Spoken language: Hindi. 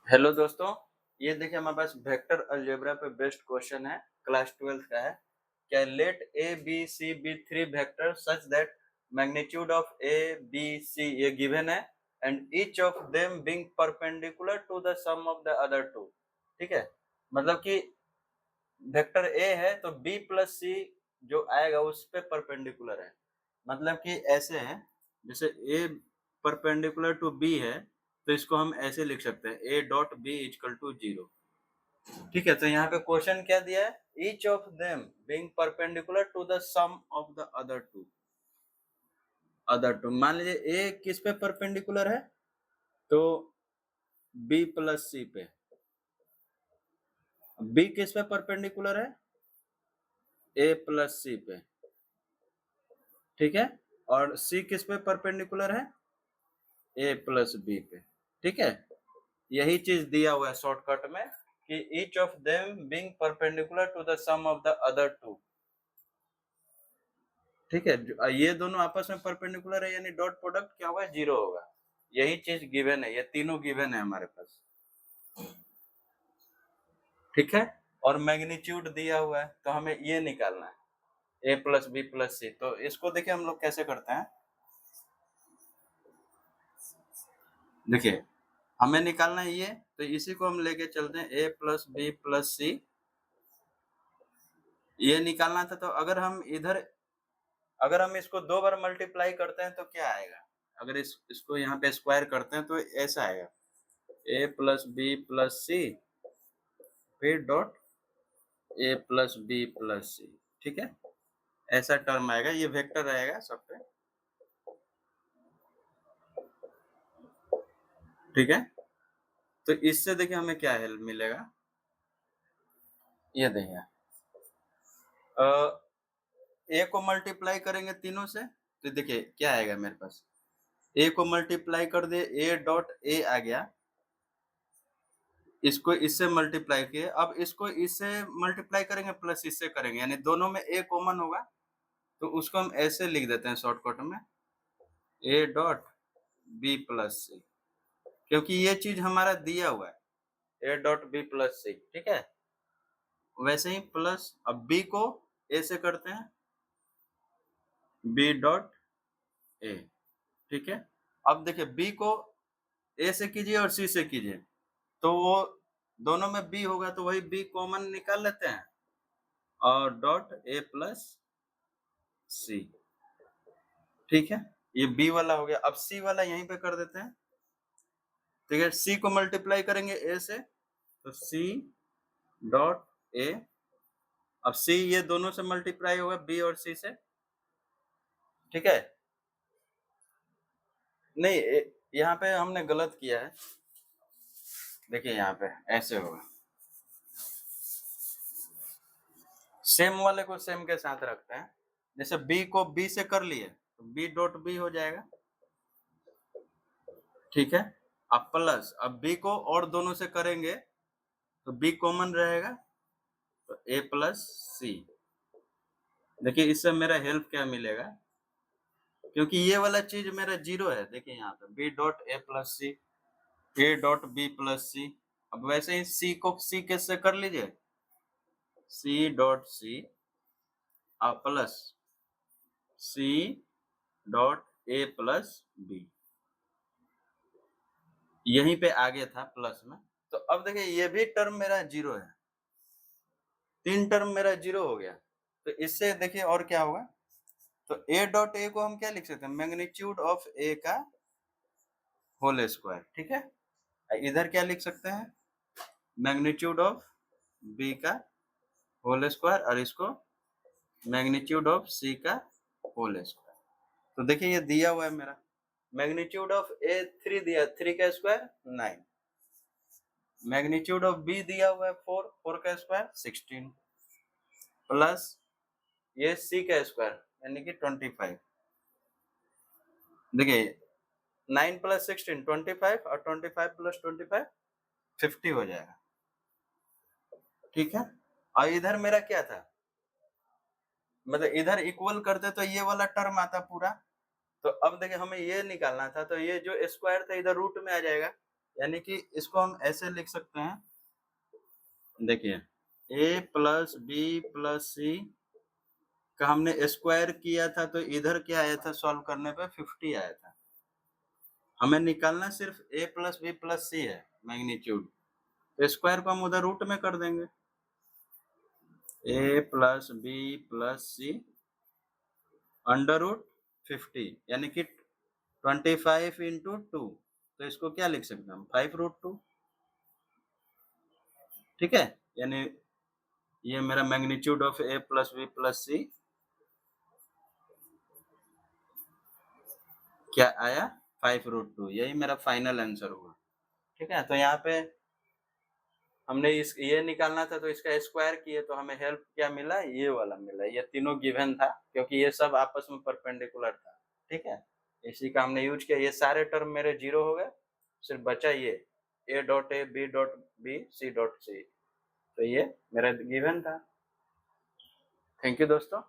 हेलो दोस्तों, ये देखिए हमारे पास वेक्टर अलजेब्रा पे बेस्ड क्वेश्चन है, क्लास 12 का है। क्या let A B C be three vector such that magnitude of A B C ये गिवन है and each of them being perpendicular to the sum of the other two. ठीक है, मतलब कि वेक्टर ए है तो बी प्लस सी जो आएगा उस पे परपेंडिकुलर है। मतलब कि ऐसे है, जैसे ए परपेंडिकुलर टू बी है तो इसको हम ऐसे लिख सकते हैं A dot B equal to 0। ठीक है, तो यहाँ पे क्वेश्चन क्या दिया है, each of them being perpendicular to the sum of the other two. मान लीजिए ए किस पे परपेंडिकुलर है, तो बी प्लस सी पे। बी किस पे परपेंडिकुलर है, ए प्लस सी पे। ठीक है, और सी किस पे परपेंडिकुलर है, ए प्लस बी पे। ठीक है, यही चीज दिया हुआ है शॉर्टकट में कि each of them being perpendicular to the sum of the other two. ठीक है, ये दोनों आपस में परपेंडिकुलर है यानी डॉट प्रोडक्ट क्या होगा, 0 होगा। यही चीज गिवन है, ये तीनों गिवन है हमारे पास। ठीक है, और मैग्नीट्यूड दिया हुआ है तो हमें ये निकालना है, ए प्लस बी प्लस सी। तो इसको देखिए हम लोग कैसे करते हैं, देखिए हमें निकालना है ये, तो इसी को हम लेके चलते हैं, ए प्लस बी प्लस सी ये निकालना था। तो अगर हम इसको 2 बार मल्टीप्लाई करते हैं तो क्या आएगा, अगर इसको यहाँ पे स्क्वायर करते हैं तो ऐसा आएगा, A plus B plus C फिर dot A plus B plus C. ठीक है, ऐसा टर्म आएगा, ये वेक्टर रहेगा सब पे। ठीक है, तो इससे देखिए हमें क्या हेल्प मिलेगा, ये देखिए ए को मल्टीप्लाई करेंगे तीनों से तो देखिए क्या आएगा मेरे पास, ए को मल्टीप्लाई कर दे, ए डॉट ए आ गया, इसको इससे मल्टीप्लाई किए, अब इसको इससे मल्टीप्लाई करेंगे प्लस इससे करेंगे यानी दोनों में ए कॉमन होगा, तो उसको हम ऐसे लिख देते हैं शॉर्टकट में, ए डॉट बी प्लस सी, क्योंकि ये चीज हमारा दिया हुआ है, ए डॉट बी प्लस सी। ठीक है, वैसे ही प्लस, अब बी को ए से करते हैं, बी डॉट ए। ठीक है, अब देखिए बी को ए से कीजिए और सी से कीजिए, तो वो दोनों में बी होगा तो वही बी कॉमन निकाल लेते हैं और डॉट ए प्लस सी। ठीक है, ये बी वाला हो गया, अब सी वाला यहीं पे कर देते हैं। ठीक है, सी को मल्टीप्लाई करेंगे ए से तो सी डॉट ए, अब सी ये दोनों से मल्टीप्लाई होगा बी और सी से। ठीक है, नहीं यहाँ पे हमने गलत किया है, देखिए यहाँ पे ऐसे होगा, सेम वाले को सेम के साथ रखते हैं, जैसे बी को बी से कर लिए तो बी डॉट बी हो जाएगा। ठीक है, अब प्लस, अब बी को और दोनों से करेंगे तो बी कॉमन रहेगा तो ए प्लस सी। देखिए इससे मेरा हेल्प क्या मिलेगा, क्योंकि ये वाला चीज मेरा 0 है, देखिए यहाँ पे B dot A plus C, A dot B plus C. अब वैसे ही सी को सी कैसे कर लीजिए, C dot C plus C dot A plus B, यहीं पे आगे था प्लस में। तो अब देखिए ये भी टर्म मेरा 0 है, 3 टर्म मेरा 0 हो गया। तो इससे देखिए और क्या होगा, तो ए डॉट ए को हम क्या लिख सकते हैं, मैग्नीट्यूड ऑफ ए का होल स्क्वायर। ठीक है, इधर क्या लिख सकते हैं, मैग्नीट्यूड ऑफ बी का होल स्क्वायर और इसको मैग्नीट्यूड ऑफ सी का होल स्क्वायर। तो देखिए ये दिया हुआ है मेरा, मैग्नीट्यूड ऑफ ए 3 दिया, 3 का स्क्वायर 9, मैग्नीट्यूड ऑफ बी दिया हुआ है 4, 4 का स्क्वायर 16, प्लस ये सी का स्क्वायर यानी कि 25। देखिए 9 प्लस 16 25 और 25 प्लस 25 50 हो जाएगा। ठीक है, और इधर मेरा क्या था, मतलब इधर इक्वल करते तो ये वाला टर्म आता पूरा। तो अब देखिए हमें ये निकालना था, तो ये जो स्क्वायर था इधर रूट में आ जाएगा, यानी कि इसको हम ऐसे लिख सकते हैं, देखिए a प्लस बी प्लस सी का हमने स्क्वायर किया था, तो इधर क्या आया था सॉल्व करने पे 50 आया था। हमें निकालना सिर्फ a प्लस बी प्लस सी है मैग्नीट्यूड, तो स्क्वायर को हम उधर रूट में कर देंगे, a plus B plus C under root 50 यानी कि 25 इंटू 2, तो इसको क्या लिख सकते हैं हम 5√2, ठीक है। यानी ये मेरा magnitude of a plus B plus C क्या आया 5√2, यही मेरा फाइनल आंसर हुआ, ठीक है। तो यहाँ पे हमने इस ये निकालना था, तो इसका स्क्वायर किए तो हमें हेल्प क्या मिला, ये वाला मिला। ये तीनों गिवन था क्योंकि ये सब आपस में परपेंडिकुलर था, ठीक है। इसी का हमने यूज किया, ये सारे टर्म मेरे जीरो हो गए, सिर्फ बचा ये a dot a b dot b c dot c, तो ये मेरा गिवन था। थैंक यू दोस्तों।